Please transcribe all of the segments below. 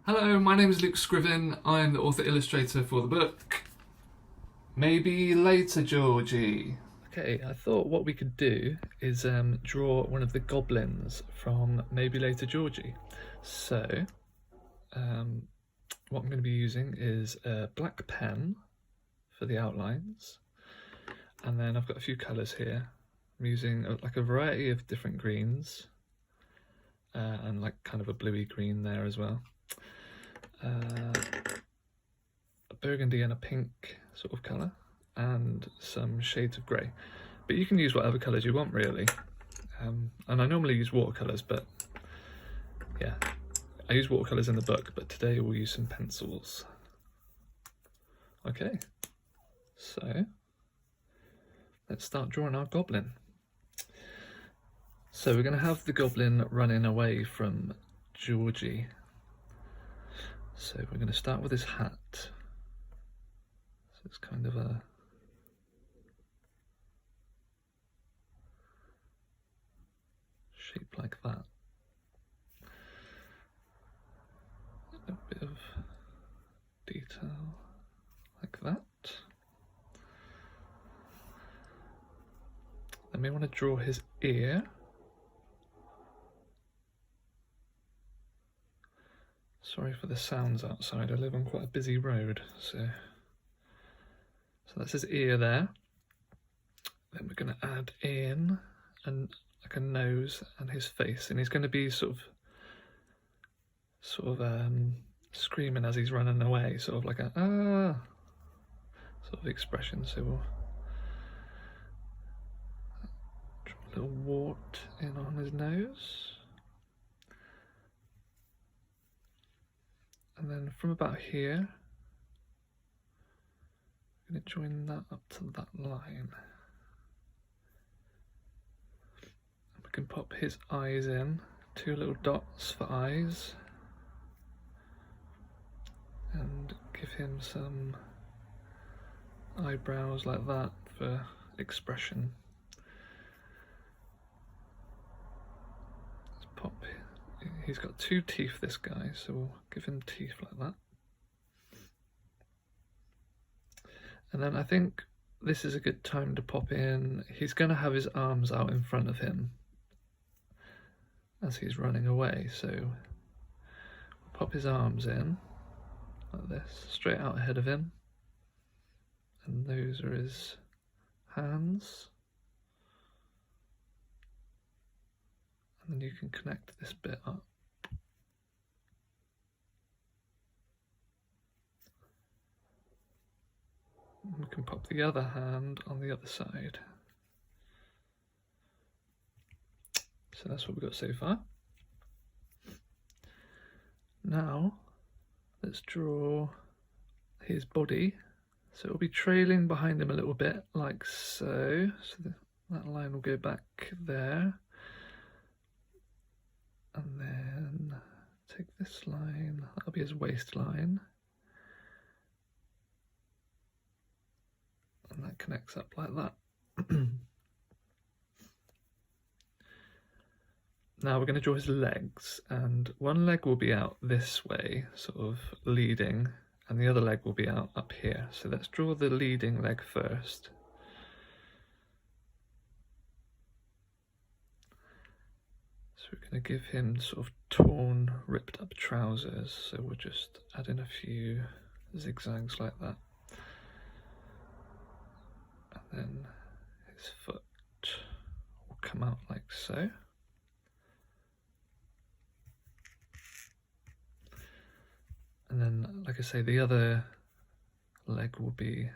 Hello, my name is Luke Scriven. I'm the author-illustrator for the book Maybe Later, Georgie. Okay, I thought what we could do is draw one of the goblins from Maybe Later, Georgie. So, what I'm going to be using is a black pen for the outlines, and then I've got a few colours here. I'm using like a variety of different greens, and like kind of a bluey green there as well. A burgundy and a pink sort of colour, and some shades of grey. But you can use whatever colours you want, really. And I normally use watercolours, but yeah, I use watercolours in the book, but today we'll use some pencils. Okay, so let's start drawing our goblin. So we're going to have the goblin running away from Georgie. So we're going to start with his hat. So it's kind of a shape like that. A bit of detail like that. Then we want to draw his ear. Sorry for the sounds outside, I live on quite a busy road, so that's his ear there. Then we're going to add in like a nose and his face, and he's going to be sort of screaming as he's running away, sort of like a sort of expression. So we'll draw a little wart in on his nose. And then from about here, I'm going to join that up to that line. And we can pop his eyes in, 2 little dots for eyes, and give him some eyebrows like that for expression. Let's pop. He's got 2 teeth, this guy, so we'll give him teeth like that. And then I think this is a good time to pop in. He's going to have his arms out in front of him as he's running away, so we'll pop his arms in like this, straight out ahead of him. And those are his hands. And then you can connect this bit up. And we can pop the other hand on the other side. So that's what we've got so far. Now, let's draw his body. So it'll be trailing behind him a little bit, like so. So that line will go back there. And then take this line, that'll be his waistline. And that connects up like that. Now we're going to draw his legs, and one leg will be out this way, sort of leading, and the other leg will be out up here. So let's draw the leading leg first. So we're going to give him sort of torn, ripped up trousers, so we'll just add in a few zigzags like that. And then his foot will come out like so. And then, like I say, the other leg will be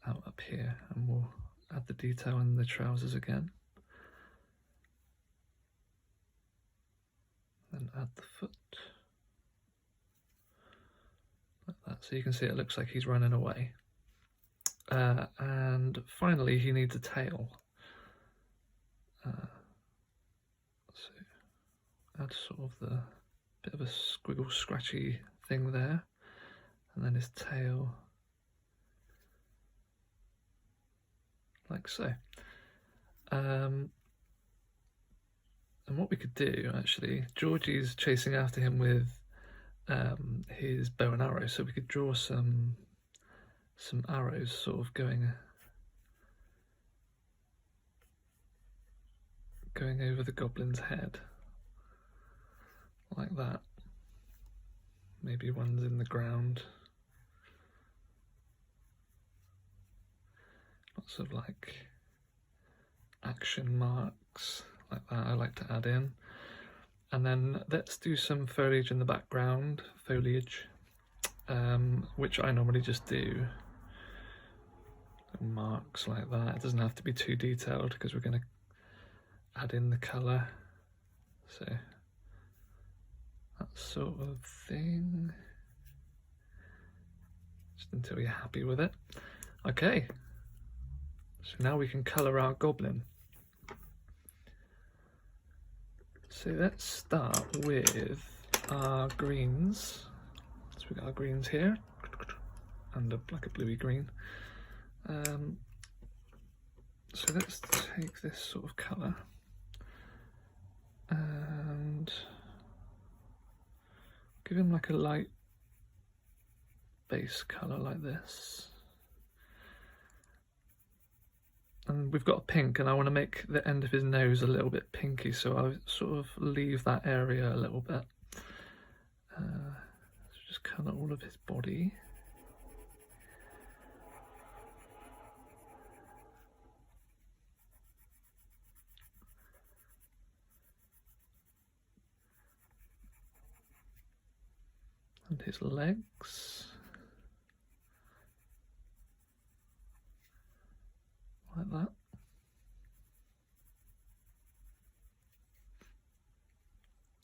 out up here, and we'll add the detail in the trousers again. Then add the foot like that, so you can see it looks like he's running away. And finally, he needs a tail. So add sort of the bit of a squiggle scratchy thing there, and then his tail like so. And what we could do, actually, Georgie's chasing after him with his bow and arrow, so we could draw some arrows sort of going over the goblin's head, like that. Maybe one's in the ground. Lots of like action marks like that I like to add in. And then let's do some foliage in the background, which I normally just do marks like that. It doesn't have to be too detailed because we're going to add in the colour. So that sort of thing, just until you're happy with it. Okay, so now we can colour our goblin. So let's start with our greens. So we've got our greens here, and like a bluey green. So let's take this sort of colour and give him like a light base colour like this. And we've got a pink, and I want to make the end of his nose a little bit pinky, so I'll sort of leave that area a little bit. Just colour all of his body. And his legs. Like that.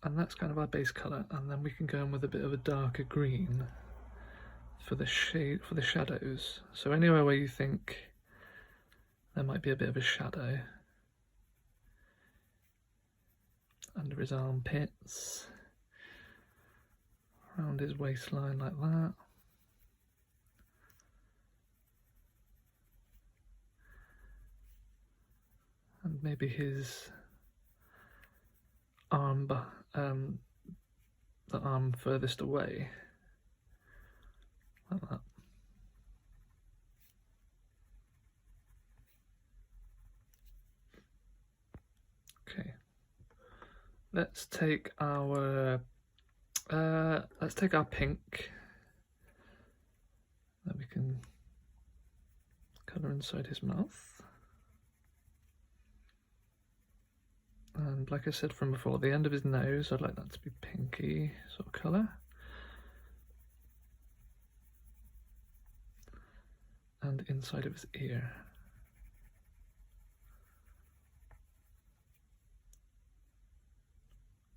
And that's kind of our base colour, and then we can go in with a bit of a darker green for the shadows. So anywhere where you think there might be a bit of a shadow, under his armpits, around his waistline like that. And maybe his arm, the arm furthest away, like that. Okay, let's take our pink that we can colour inside his mouth. And like I said from before, the end of his nose, I'd like that to be pinky sort of colour. And inside of his ear.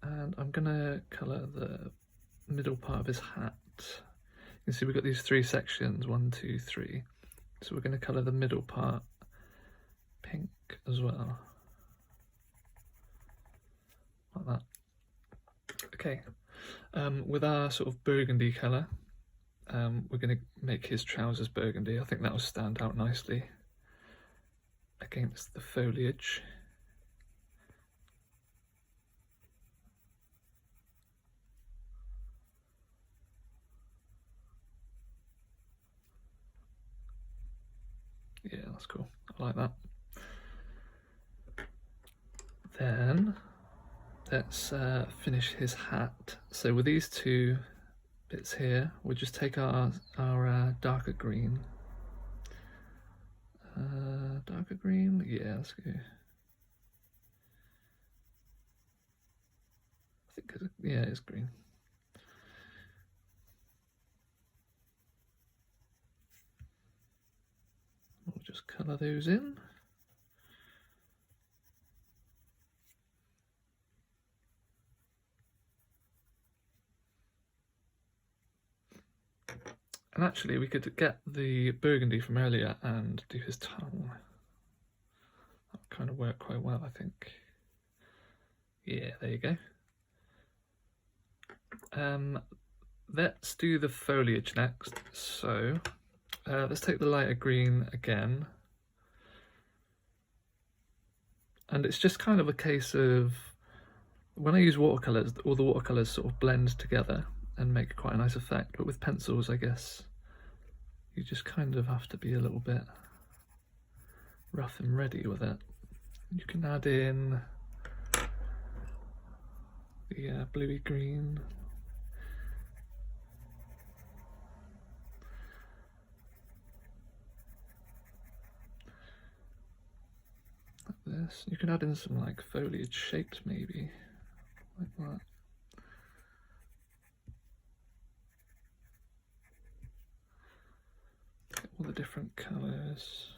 And I'm going to colour the middle part of his hat. You can see we've got these three sections, 1, 2, 3. So we're going to colour the middle part pink as well. Like that. Okay, with our sort of burgundy colour, we're going to make his trousers burgundy. I think that will stand out nicely against the foliage. Yeah, that's cool. I like that. Then let's finish his hat. So with these two bits here, we'll just take our darker green. Darker green? Yeah, let's go. I think, yeah, it's green. We'll just colour those in. And actually we could get the burgundy from earlier and do his tongue. That would kind of work quite well, I think. Yeah, there you go. Let's do the foliage next. So let's take the lighter green again. And it's just kind of a case of, when I use watercolours, all the watercolours sort of blend together. and make quite a nice effect. But with pencils, I guess you just kind of have to be a little bit rough and ready with it. You can add in the bluey green. Like this. You can add in some like foliage shapes maybe, like that. Get all the different colours.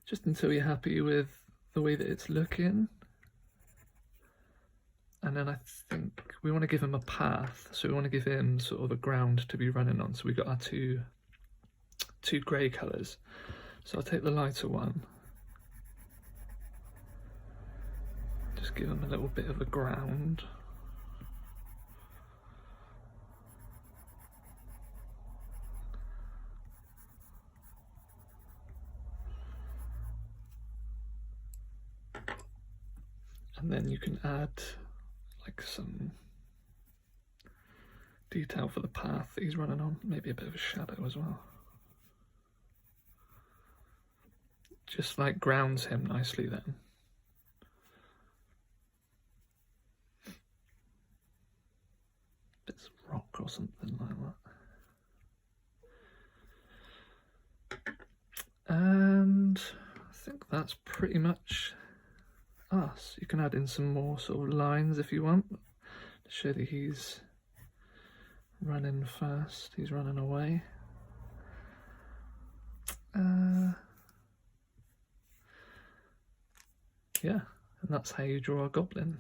Just until you're happy with the way that it's looking. And then I think we want to give him a path, so we want to give him sort of a ground to be running on. So we've got our two grey colours. So I'll take the lighter one. Just give him a little bit of a ground. And then you can add like some detail for the path that he's running on, maybe a bit of a shadow as well. Just like grounds him nicely then. Bits of rock or something like that. And I think that's pretty much us. You can add in some more sort of lines if you want to show that he's running fast, he's running away. Yeah, and that's how you draw a goblin.